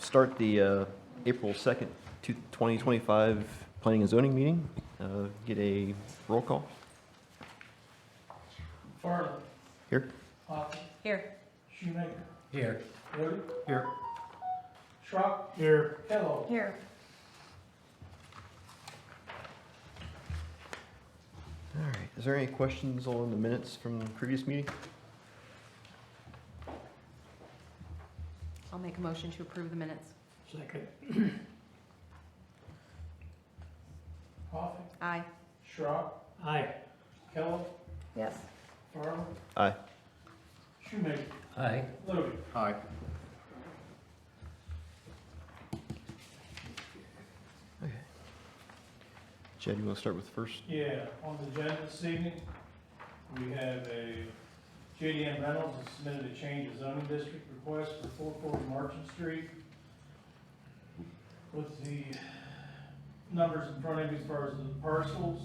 start the April 2nd, 2025 Planning and Zoning meeting. Get a roll call. Farley. Here. Hoffman. Here. Shoemaker. Here. Woody. Here. Schrock. Here. Kellogg. Here. All right. Is there any questions on the minutes from the previous meeting? I'll make a motion to approve the minutes. Second. Hoffman. Aye. Schrock. Aye. Kellogg. Yes. Farley. Aye. Shoemaker. Aye. Louie. Aye. Okay. Chad, you want to start with first? Yeah, on the agenda this evening, we have a JDM Reynolds has submitted a change of zoning district request for 440 Marchant Street. With the numbers in front of you as far as the parcels,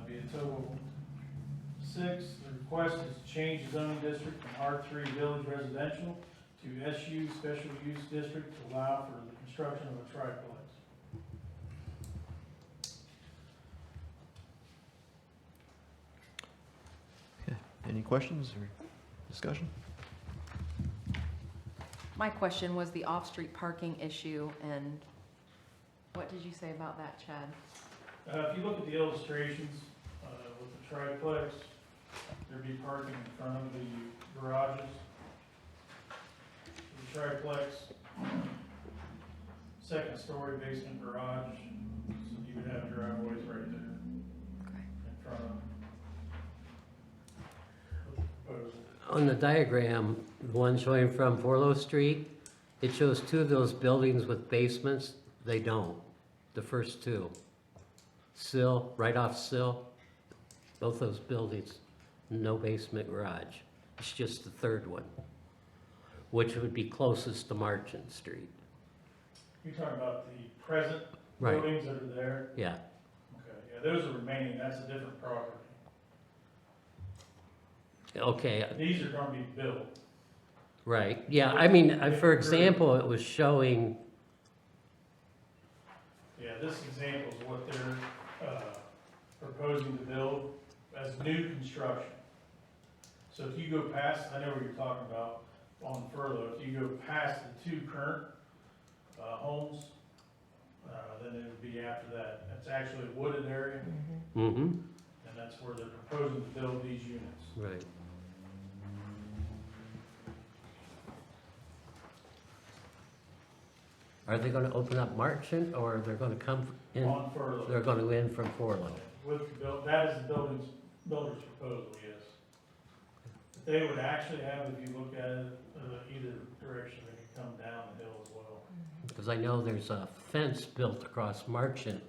be a total of 6. The request is to change the zoning district from R3 Village Residential to SU Special Use District to allow for the construction of a triplex. Okay. Any questions or discussion? My question was the off-street parking issue, and what did you say about that, Chad? If you look at the illustrations with the triplex, there'd be parking in front of the garages. The triplex, second story basement garage, so you would have driveways right there Okay. in front of them. Proposal. On the diagram, the one showing from Forlow Street, it shows 2 of those buildings with basements. They don't. The first 2. Sill, right off Sill, both those buildings, no basement garage. It's just the third one, which would be closest to Marchant Street. You're talking about the present Right. buildings that are there? Yeah, Okay, yeah, those are remaining, that's a different property. okay, These are gonna be built. right. Yeah, I mean, for example, it was showing, Yeah, this example is what they're proposing to build as new construction. So if you go past, I know what you're talking about on Furlough, if you go past the 2 current homes, then it would be after that. It's actually a wooded area, mm-hmm, and that's where they're proposing to build these units. right. Are they gonna open up Marchant, or they're gonna come in, On Furlough. they're gonna go in from Forlow? With the build, that is the builder's proposal, yes. But they would actually have, if you look at it, either direction, they could come down the hill as well. Because I know there's a fence built across Marchant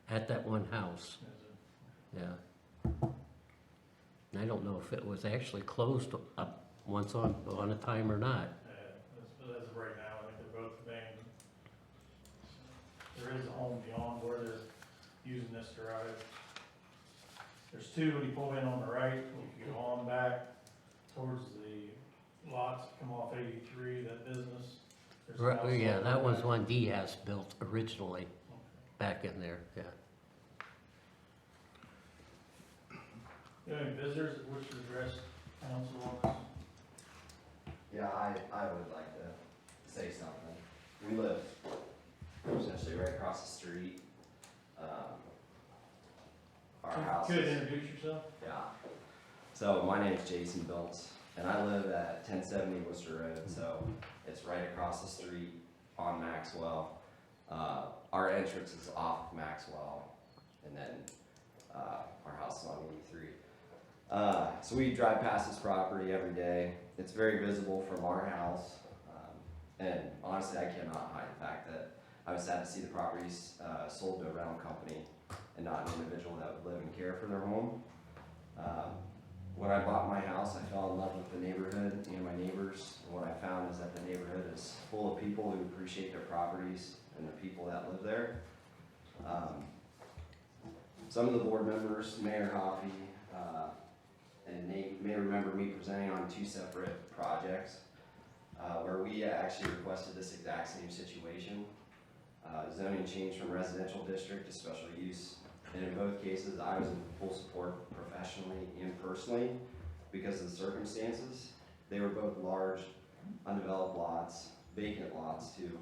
at that one house, As a- yeah. And I don't know if it was actually closed up once on a time or not. As of right now, I think they're both abandoned. There is a home beyond where they're using this drive. There's 2 when you pull in on the right, if you go on back towards the lots that come off 83, that business. There's a house Right, yeah, on that was back. one Diaz built originally, back in there, yeah. You have any visitors that wish to address council on this? Yeah, I would like to say something. We live essentially right across the street. Our house Could is, introduce yourself? yeah. So my name is Jason Biltz, and I live at 1070 Worcester Road, so it's right across the street on Maxwell. Our entrance is off Maxwell, and then our house is on 83. So we drive past this property every day. It's very visible from our house. And honestly, I cannot hide the fact that I was sad to see the properties sold to a rental company and not an individual that would live and care for their home. When I bought my house, I fell in love with the neighborhood and my neighbors. And what I found is that the neighborhood is full of people who appreciate their properties and the people that live there. Some of the board members, Mayor Hoffy, and Nate may remember me presenting on 2 separate projects where we we actually requested this exact same situation. Zoning changed from residential district to special use. And in both cases, I was in full support professionally and personally because of the circumstances. They were both large, undeveloped lots, vacant lots too.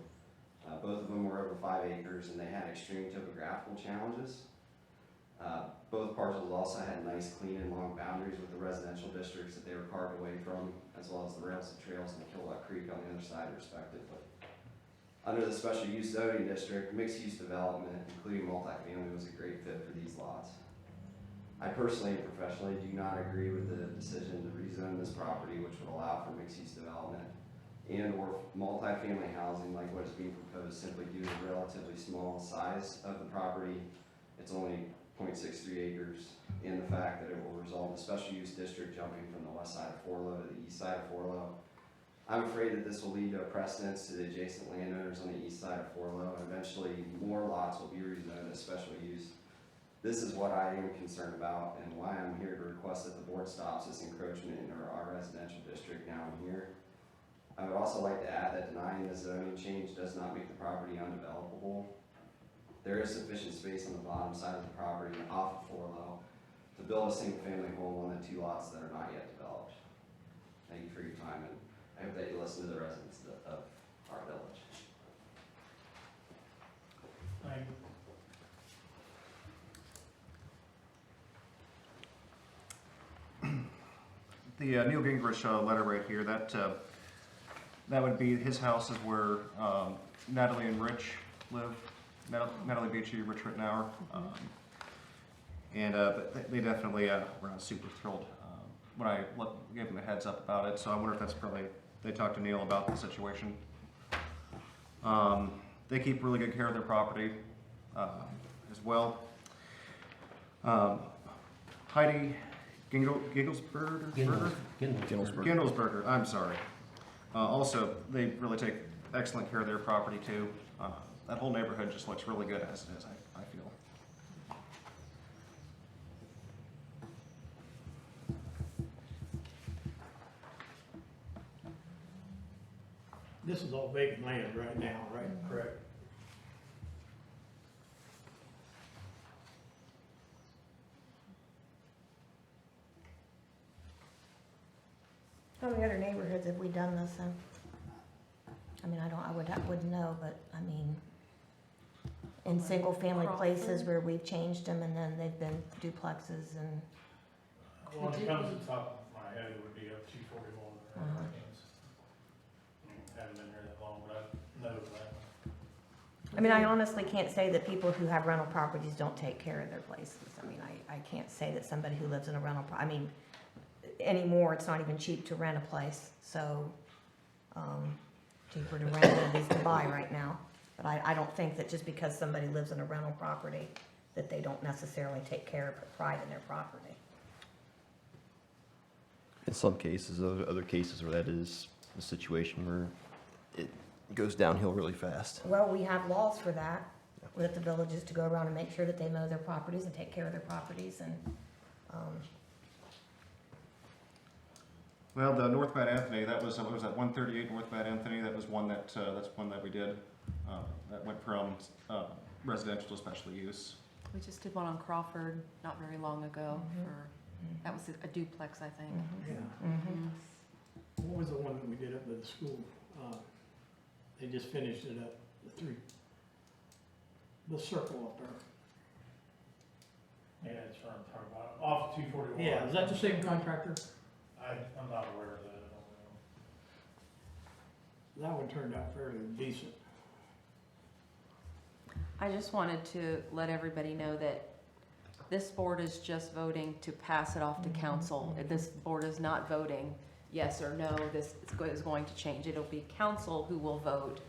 Both of them were over 5 acres and they had extreme topographical challenges. Both parcels also had nice, clean and long boundaries with the residential districts that they were carved away from, as well as the rails and trails and the Kilowatt Creek on the other side respectively. Under the special use zoning district, mixed use development, including multifamily, was a great fit for these lots. I personally and professionally do not agree with the decision to rezone this property, which would allow for mixed use development and or multifamily housing like what is being proposed simply due to the relatively small size of the property. It's only 0.63 acres, and the fact that it will result in a special use district jumping from the west side of Forlow to the east side of Forlow. I'm afraid that this will lead to a precedence to the adjacent landowners on the east side of Forlow, and eventually more lots will be rezoned as special use. This is what I am concerned about and why I'm here to request that the board stops this encroachment into our residential district now and here. I would also like to add that denying the zoning change does not make the property undevelopable. There is sufficient space on the bottom side of the property off of Forlow to build a single family home on the 2 lots that are not yet developed. Thank you for your time, and I hope that you listen to the residents of our village. Thank you. The Neil Gingrich letter right here, that would be, his house is where Natalie and Rich live. Natalie Beachy, Rich Rittenauer. But they definitely were not super thrilled when I gave them a heads up about it. So I wonder if that's probably, they talked to Neil about the situation. They keep really good care of their property as well. Heidi Gindelsberger, I'm sorry. Also, they really take excellent care of their property too. That whole neighborhood just looks really good as it is, I feel. This is all vacant land right now, right? Correct. How many other neighborhoods have we done this in? I mean, I wouldn't know, but I mean, in single-family places where we've changed them and then they've been duplexes and, One that comes to the top of my head would be up 241. Uh-huh. I haven't been here that long, but I know that. I mean, I honestly can't say that people who have rental properties don't take care of their places. I mean, I can't say that somebody who lives in a rental, I mean, anymore, it's not even cheap to rent a place, so, cheaper to rent than it is to buy right now. But I don't think that just because somebody lives in a rental property, that they don't necessarily take care of, put pride in their property. In some cases, other cases where that is a situation where it goes downhill really fast. Well, we have laws for that, with the villages to go around and make sure that they mow their properties and take care of their properties and, Well, the North Bad Anthony, that was, what was that, 138 North Bad Anthony? That was one that, that's one that we did. That went from residential to special use. We just did one on Crawford not very long ago for, that was a duplex, I think. Yeah. mhm. What was the one that we did up at the school? They just finished it up, the circle up there. Yeah, that's what I'm talking about. Off 241. Yeah, is that the same contractor? I'm not aware of that. I don't know. That one turned out fairly decent. I just wanted to let everybody know that this board is just voting to pass it off to council. This board is not voting yes or no, this is going to change. It'll be council who will vote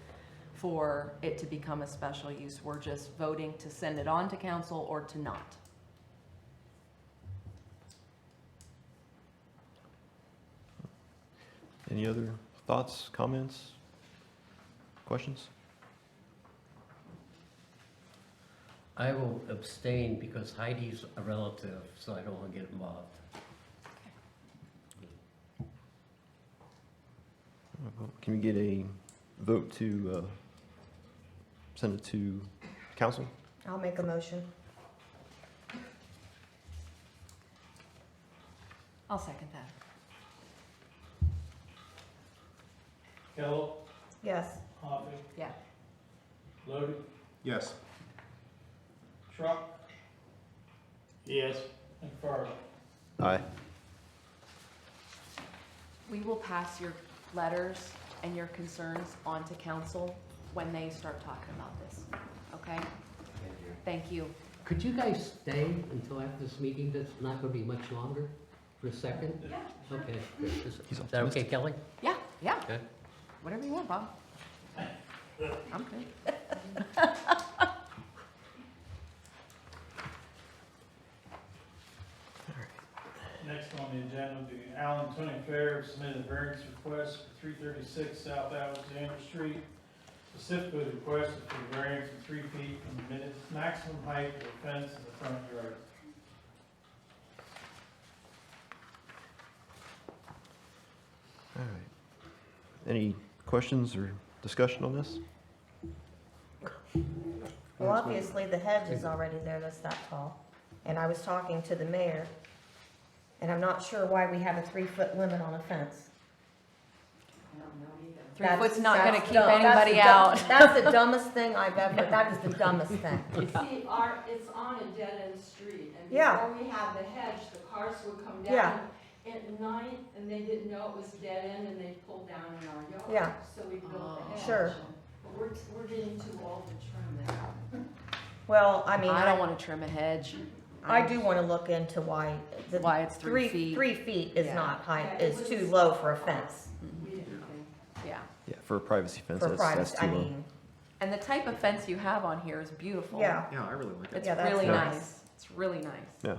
for it to become a special use. We're just voting to send it on to council or to not. Any other thoughts, comments, questions? I will abstain because Heidi's a relative, so I don't want to get involved. Can we get a vote to send it to council? I'll make a motion. I'll second that. Kellogg, Yes. Hoppy, Yeah. Lodi, Yes. Schrock, Yes. McFarland. Aye. We will pass your letters and your concerns on to council when they start talking about this, okay? Thank you. Thank you. Could you guys stay until after this meeting, that's not gonna be much longer, for a second? Yeah. Okay. Is He's that okay, Kelly? Yeah, yeah, Okay. whatever you want, Bob. I'm good. Next on the agenda will be Allen Tony Fair submitted a variance request for 336 South Alexander Street. Specifically, the request is for the variance of 3 feet from the maximum height of the fence in the front yard. All right. Any questions or discussion on this? Well, obviously, the hedge is already there, that's that tall. And I was talking to the mayor, and I'm not sure why we have a 3-foot limit on a fence. 3 foot's not gonna keep That's anybody the out. That's the dumbest thing I've ever, that is the dumbest thing. See, it's on a dead-end street, and Yeah. before we had the hedge, the cars would come Yeah. down at night, and they didn't know it was dead-end, and they'd pull down in our yard. Yeah. So we built the hedge. Sure. But we're getting too old to trim that. Well, I mean, I don't wanna trim a hedge. I do wanna look into why the Why it's 3 feet. 3 feet is Yeah. not high, Yeah, it is was- too low for a fence, We didn't think. Yeah, Yeah, for a privacy fence, for that's privacy, I too low. mean, and the type of fence you have on here is beautiful. yeah. Yeah, I really like it. It's Yeah, that's really nice. nice. It's really nice. Yeah.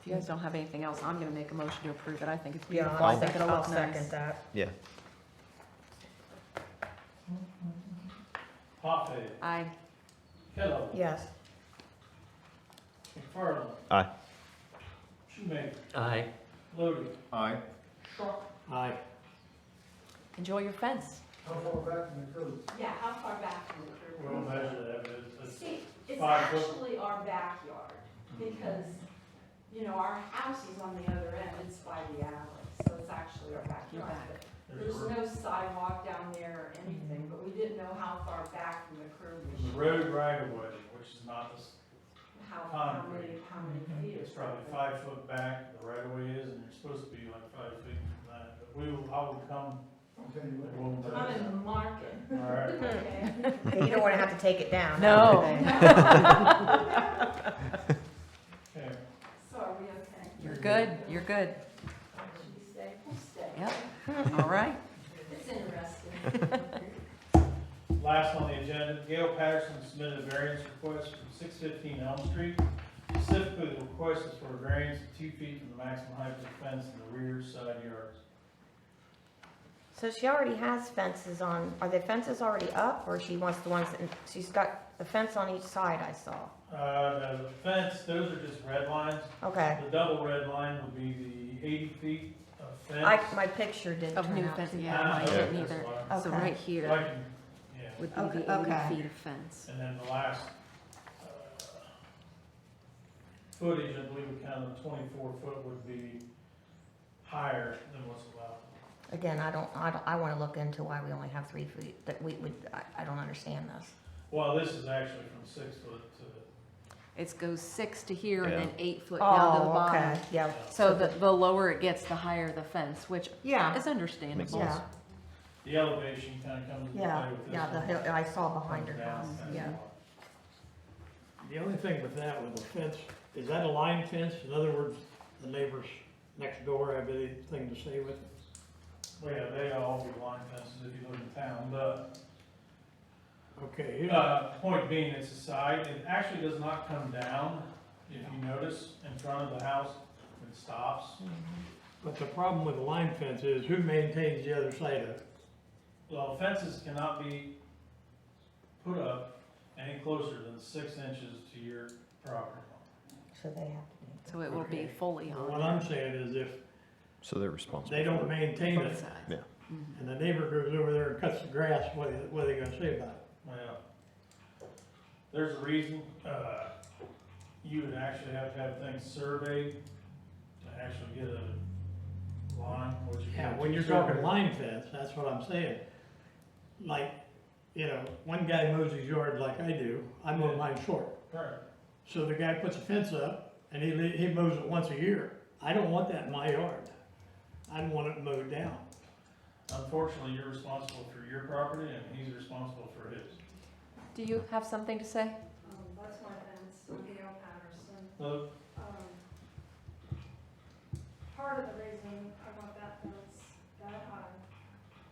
If you guys don't have anything else, I'm gonna make a motion to approve it. I think it's Yeah, beautiful. I think it'll I'll look second nice. that. Yeah. Hoppy, Aye. Kellogg, Yes. McFarland, Aye. Shoemaker, Aye. Lodi, Aye. Schrock. Aye. Enjoy your fence. How far back from the curb? Yeah, how far back from the curb? We'll measure that, but it's See, it's 5 foot. actually our backyard, because, you know, our house is on the other end, it's by the alley, so it's actually our backyard. back. But there's no sidewalk down there or anything, but we didn't know how far back from the curb we The should. road right of way, which is not the How many feet It's is probably that? 5 foot back, the right of way is, and you're supposed to be like 5 feet from that, but I will come. and we'll Come measure. and mark it, All right. okay? Okay, you don't wanna have to take it down. No. Okay. So are we okay? You're good. You're good. Should we stay? We'll stay. Yep. All right. It's interesting. Last on the agenda, Gail Patterson submitted a variance request from 615 Elm Street. Specifically, the request is for a variance of 2 feet from the maximum height of the fence in the rear side yards. So she already has fences on, are the fences already up, or she wants the ones, that she's got the fence on each side, I saw. The fence, those are just red lines. Okay, The double red line would be the 80 feet of fence. my picture didn't Of turn new out fence, too yeah, bad. mine Okay, didn't that's either. fine. So Okay. right So here I can, yeah. would be Okay, the 80 okay. feet of fence. And then the last footage, I believe, kind of 24-foot would be higher than what's allowed. Again, I wanna look into why we only have 3 feet, that we would, I don't understand this. Well, this is actually from 6 foot to, It goes 6 to here and Yeah. then 8 foot down to the Oh, bottom. okay, yeah, So the lower it gets, the higher the fence, which yeah, is understandable. yeah, the elevation kind of comes into yeah, play with this. yeah, the one. hill, I saw behind her Comes down, house, kind of yeah. The only thing with that, with the fence, is that a line fence? In other words, the neighbors next door have anything to say with it? Well, yeah, they all be line fences if you live in town, but, Okay, point being, it's a side, it actually does not come down, if you notice, in front of the house, it stops. but the problem with the line fence is who maintains the other side of it? Well, fences cannot be put up any closer than 6 inches to your property line. So they have to do. So it will be Okay. fully What on I'm saying is if So they're responsible. they don't for it. maintain both it, sides. Yeah. Mhm. and the neighbor goes over there and cuts the grass, what are they gonna say about it? Well, there's a reason, you would actually have to have things surveyed to actually get a line, which you Yeah, can. when you're talking line fence, that's what I'm saying. Like, you know, one guy mows his yard like I do, I mow mine short. Right, So the guy puts a fence up, and he mows it once a year. I don't want that in my yard. I want it mowed down. unfortunately, you're responsible for your property and he's responsible for his. Do you have something to say? That's my fence, Gail Patterson. Well, Part of the reason I want that fence that high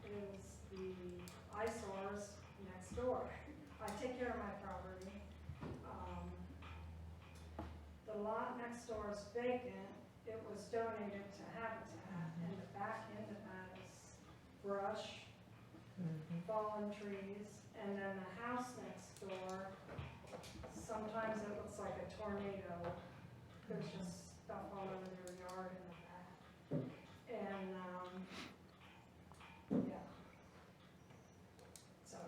is the eyesores next door. I take care of my property. The lot next door is vacant. It was donated to Habitat, and the back end of that is brush, fallen trees, and then the house next door, sometimes it looks like a tornado. There's just stuff all over their yard in the back. And, yeah. So,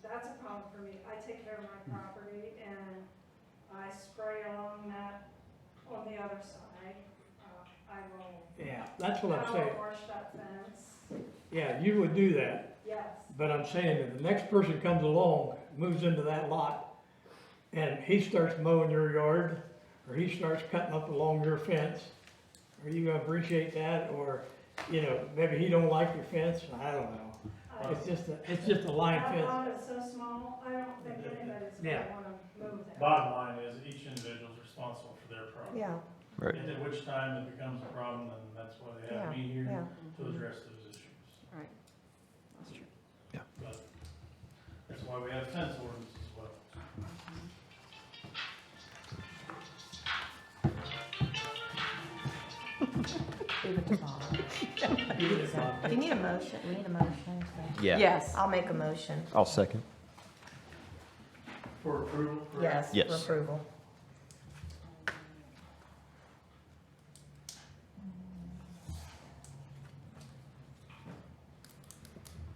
that's a problem for me. I take care of my property and I spray along that on the other side. I will, Yeah, that's what I I'm will saying. wash that fence, Yeah, you would do that, yes. but I'm saying that the next person comes along, moves into that lot, and he starts mowing your yard, or he starts cutting up along your fence, are you gonna appreciate that, or, you know, maybe he don't like your fence, I don't know. It's just a line That fence. lot is so small, I don't think anybody's Yeah. gonna wanna move there. bottom line is each individual's responsible for their property. Yeah, Right. And at which time it becomes a problem, and that's why they have me yeah. here to address those issues. Right. That's true. But that's why we have fence ordinance as well. Leave it to Bob. Do you need a motion? We need a motion. so- Yeah. Yes. I'll make a motion. I'll second. For approval, correct? Yes, for Yes. approval.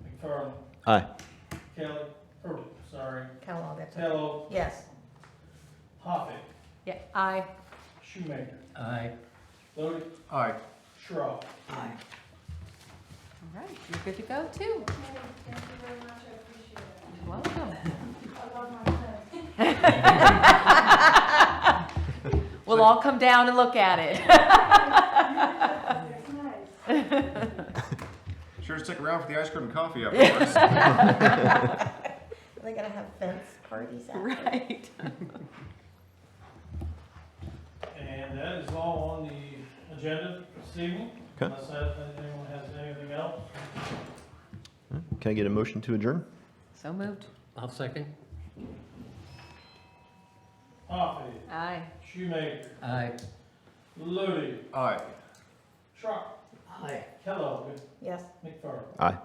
McFarland, Aye. Kelly, sorry, Kellogg, that's okay. Kellogg, Yes. Hoffig, Yeah, aye. Shoemaker, Aye. Lodi, Aye. Schrock. All right, you're good to go too. Okay, thank you very much, I appreciate it. You're welcome. I love my fence. We'll all come down and look at it. It's nice. Sure to stick around for the ice cream and coffee afterwards. Are they gonna have fence parties out? Right. And that is all on the agenda this evening. Okay. Unless anyone has anything else. Can I get a motion to adjourn? So moved. I'll second. Hoffig, Aye. Shoemaker, Aye. Lodi, Aye. Schrock, Aye. Kellogg, Yes. McFarland. Aye.